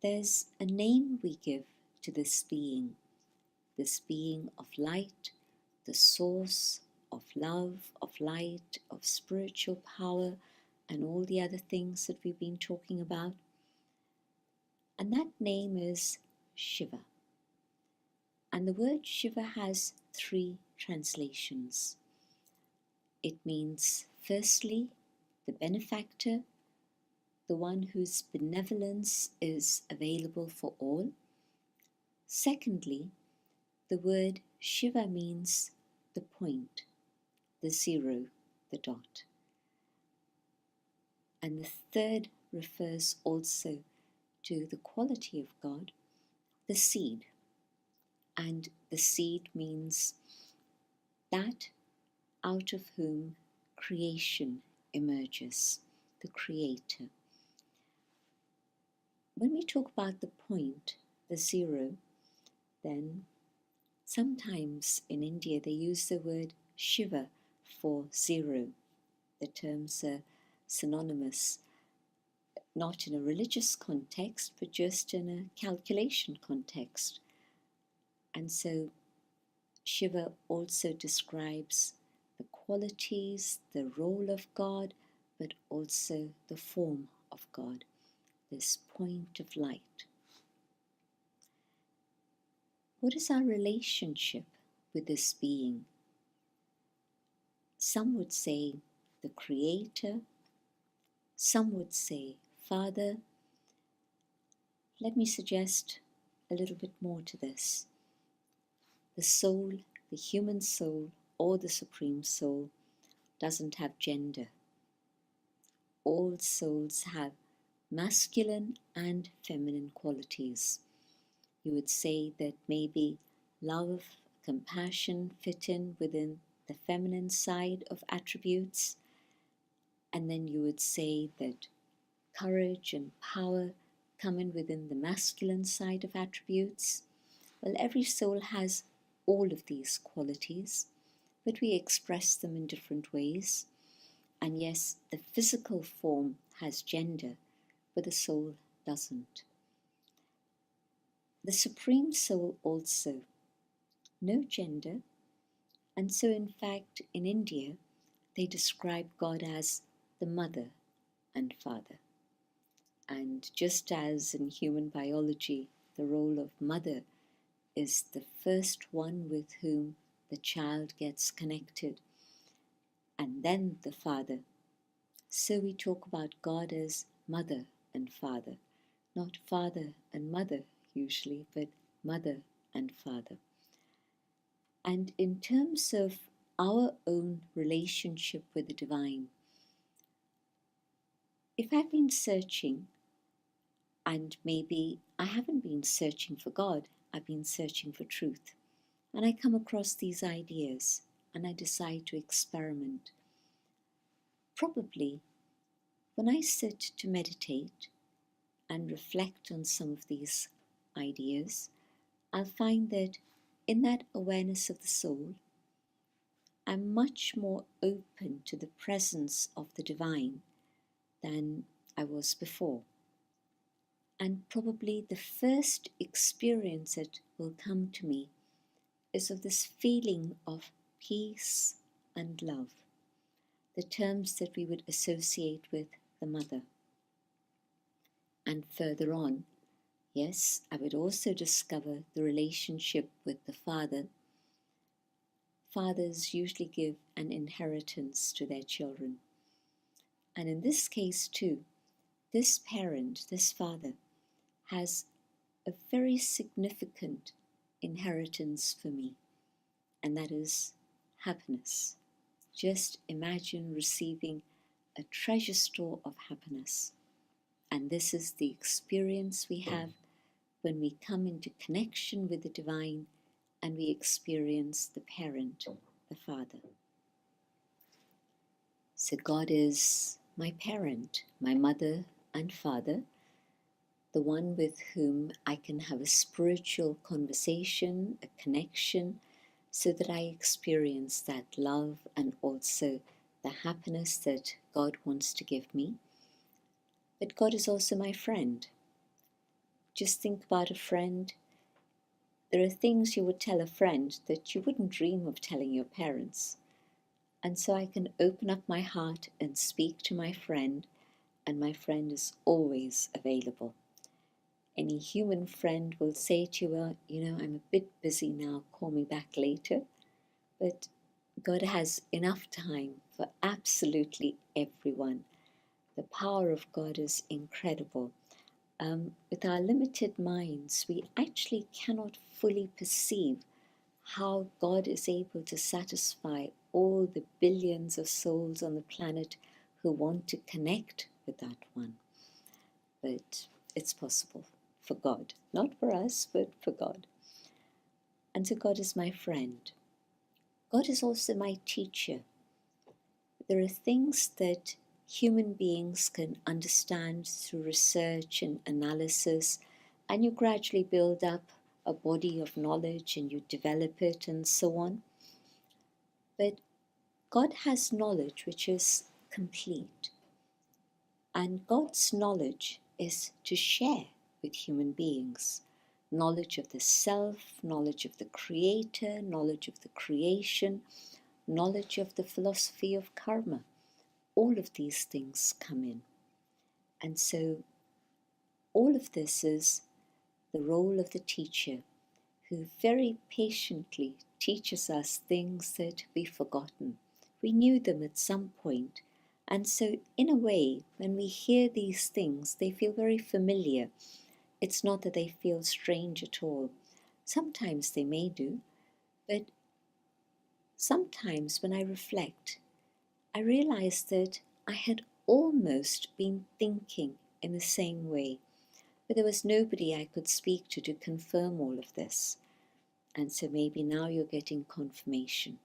There's a name we give to this being of light, the source of love, of light, of spiritual power, and all the other things that we've been talking about. And that name is Shiva. And the word Shiva has three translations. It means, firstly, the benefactor, the one whose benevolence is available for all. Secondly, the word Shiva means the point, the zero, the dot. And the third refers also to the quality of God, the seed. And the seed means that out of whom creation emerges, the creator. When we talk about the point, the zero, then sometimes in India they use the word Shiva for zero. The terms are synonymous, not in a religious context, but just in a calculation context. And so Shiva also describes the qualities, the role of God, but also the form of God, this point of light. What is our relationship with this being? Some would say the Creator, some would say Father. Let me suggest a little bit more to this. The soul, the human soul, or the Supreme Soul, doesn't have gender. All souls have masculine and feminine qualities. You would say that maybe love, compassion fit in within the feminine side of attributes, and then you would say that courage and power come in within the masculine side of attributes. Well, every soul has all of these qualities, but we express them in different ways. And yes, the physical form has gender, but the soul doesn't. The Supreme Soul also, no gender, and so in fact in India they describe God as the mother and father. And just as in human biology the role of mother is the first one with whom the child gets connected, and then the father, so we talk about God as mother and father, not father and mother usually, but mother and father. And in terms of our own relationship with the divine, if I've been searching, and maybe I haven't been searching for God, I've been searching for truth, and I come across these ideas and I decide to experiment. Probably when I sit to meditate and reflect on some of these ideas, I'll find that in that awareness of the soul, I'm much more open to the presence of the divine than I was before. And probably the first experience that will come to me is of this feeling of peace and love, the terms that we would associate with the mother. And further on, yes, I would also discover the relationship with the father. Fathers usually give an inheritance to their children. And in this case too, this parent, this father, has a very significant inheritance for me, and that is happiness. Just imagine receiving a treasure store of happiness. And this is the experience we have when we come into connection with the divine and we experience the parent, the father. So God is my parent, my mother and father, the one with whom I can have a spiritual conversation, a connection, so that I experience that love and also the happiness that God wants to give me. But God is also my friend. Just think about a friend. There are things you would tell a friend that you wouldn't dream of telling your parents. And so I can open up my heart and speak to my friend, and my friend is always available. Any human friend will say to you, well, I'm a bit busy now, call me back later. But God has enough time for absolutely everyone. The power of God is incredible. With our limited minds, we actually cannot fully perceive how God is able to satisfy all the billions of souls on the planet who want to connect with that one. But it's possible for God, not for us, but for God. And so God is my friend. God is also my teacher. There are things that human beings can understand through research and analysis, and you gradually build up a body of knowledge and you develop it and so on. But God has knowledge which is complete. And God's knowledge is to share with human beings. Knowledge of the self, knowledge of the Creator, knowledge of the creation, knowledge of the philosophy of karma. All of these things come in. And so all of this is the role of the teacher, who very patiently teaches us things that we've forgotten. We knew them at some point. And so in a way, when we hear these things, they feel very familiar. It's not that they feel strange at all. Sometimes they may do, but sometimes when I reflect, I realize that I had almost been thinking in the same way, but there was nobody I could speak to confirm all of this. And so maybe now you're getting confirmation.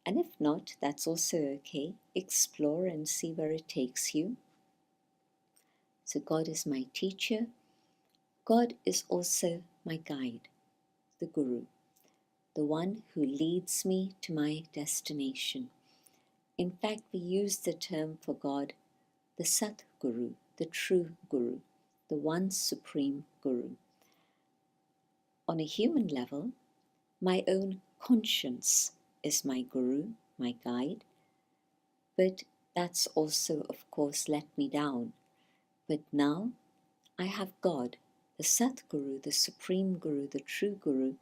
And if not, that's also okay. Explore and see where it takes you. So God is my teacher. God is also my guide, the Guru, the one who leads me to my destination. In fact, we use the term for God, the Sat Guru, the true Guru, the one supreme Guru. On a human level, my own conscience is my Guru, my guide, but that's also, of course, let me down. But now I have God, the Sat Guru, the Supreme Guru, the true Guru,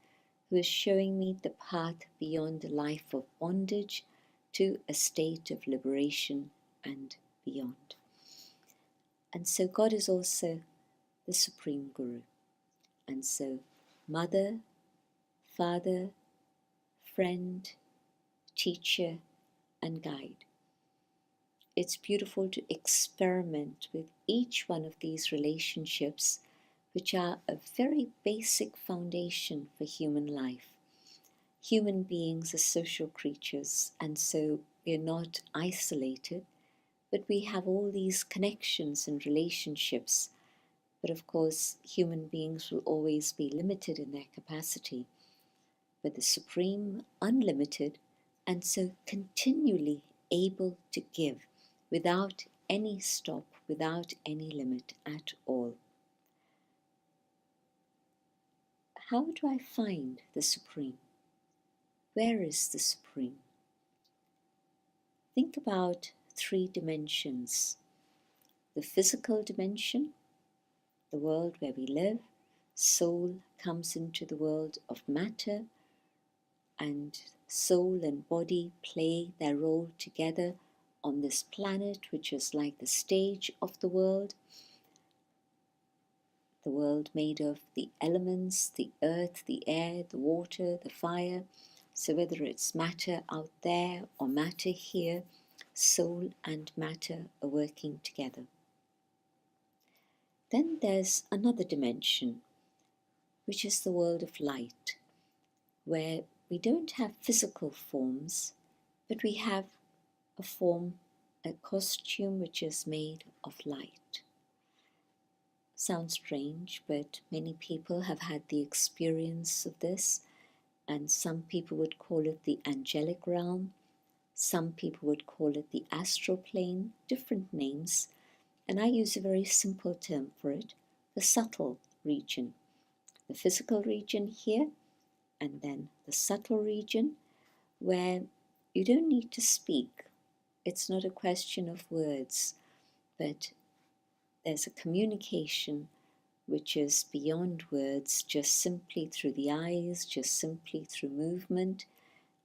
who is showing me the path beyond a life of bondage to a state of liberation and beyond. And so God is also the Supreme Guru. And so mother, father, friend, teacher, and guide. It's beautiful to experiment with each one of these relationships, which are a very basic foundation for human life. Human beings are social creatures, and so we're not isolated, but we have all these connections and relationships. But of course, human beings will always be limited in their capacity. But the Supreme, unlimited, and so continually able to give without any stop, without any limit at all. How do I find the Supreme? Where is the Supreme? Think about 3 dimensions. The physical dimension, the world where we live. Soul comes into the world of matter, and soul and body play their role together on this planet, which is like the stage of the world made of the elements, the earth, the air, the water, the fire. So whether it's matter out there or matter here, soul and matter are working together. Then there's another dimension, which is the world of light, where we don't have physical forms, but we have a form, a costume which is made of light. Sounds strange, but many people have had the experience of this, and some people would call it the angelic realm, some people would call it the astral plane, different names, and I use a very simple term for it, the subtle region. The physical region here, and then the subtle region where you don't need to speak. It's not a question of words, but there's a communication which is beyond words, just simply through the eyes, just simply through movement,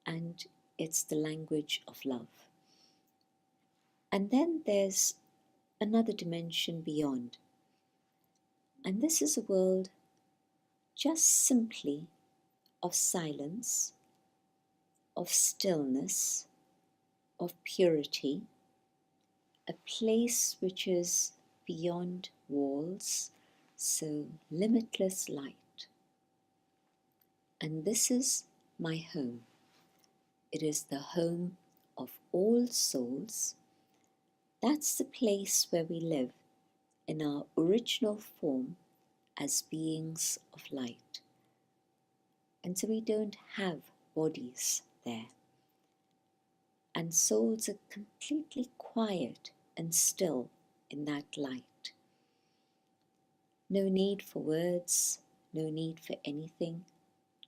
and it's the language of love. And then there's another dimension beyond. And this is a world just simply of silence, of stillness, of purity, a place which is beyond walls, so limitless light. And this is my home. It is the home of all souls. That's the place where we live in our original form as beings of light. And so we don't have bodies there. And souls are completely quiet and still in that light. No need for words, no need for anything,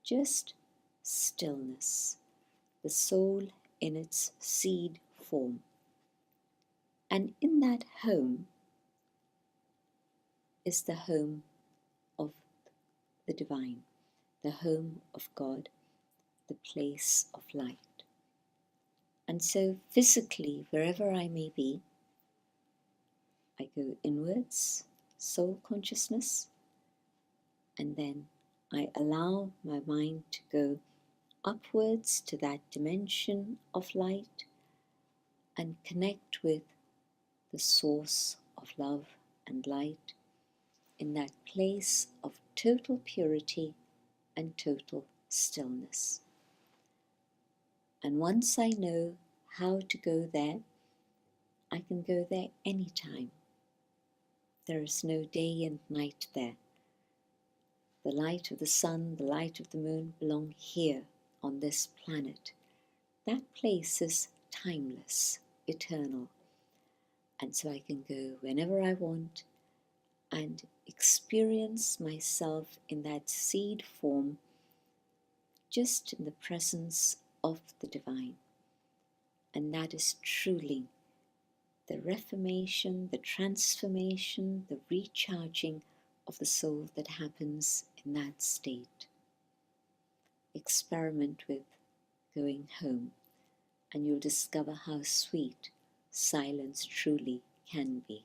just stillness, the soul in its seed form. And in that home is the home of the divine, the home of God, the place of light. And so physically, wherever I may be, I go inwards, soul consciousness, and then I allow my mind to go upwards to that dimension of light and connect with the source of love and light in that place of total purity and total stillness. And once I know how to go there, I can go there anytime. There is no day and night there. The light of the sun, the light of the moon belong here on this planet. That place is timeless, eternal. And so I can go whenever I want and experience myself in that seed form, just in the presence of the divine. And that is truly the reformation, the transformation, the recharging of the soul that happens in that state. Experiment with going home, and you'll discover how sweet silence truly can be.